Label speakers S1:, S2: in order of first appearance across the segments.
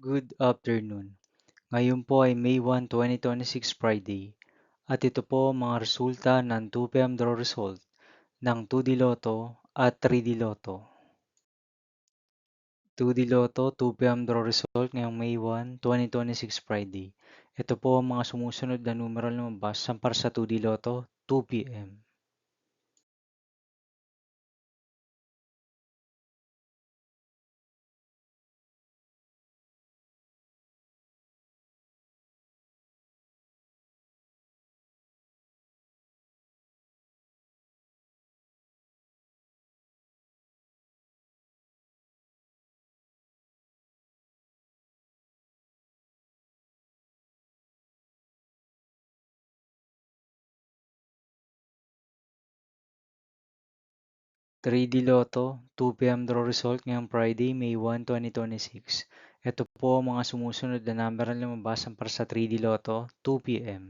S1: Good afternoon. Ngayon po ay May 1, 2026 Friday at ito po ang mga resulta ng 2 PM draw result ng 2D Lotto at 3D Lotto. 2D Lotto 2 PM draw result ngayong May 1, 2026 Friday. Ito po ang mga sumusunod na numero na lumabas para sa 2D Lotto 2 PM. 3D Lotto 2 PM draw result ngayong Friday, May 1, 2026. Ito po ang mga sumusunod na number na lumabas para sa 3D Lotto 2 PM.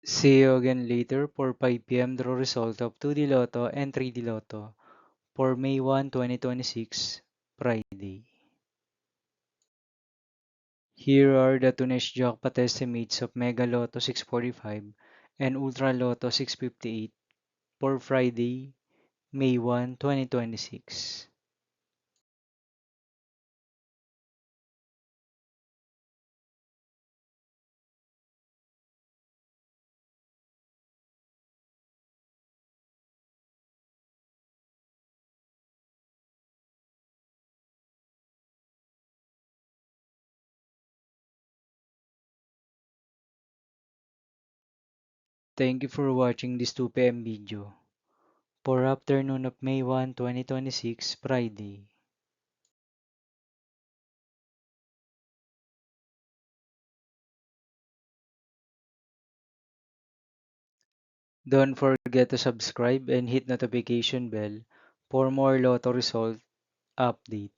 S1: 'See you again later for 5 PM draw result of 2D Lotto and 3D Lotto for May 1, 2026, Friday. Here are the today's jackpot estimates of Mega Lotto 645 and Ultra Lotto 658 for Friday, May 1, 2026. Thank you for watching this 2 PM video for afternoon of May 1, 2026, Friday. Don't forget to subscribe and hit notification bell for more Lotto result update.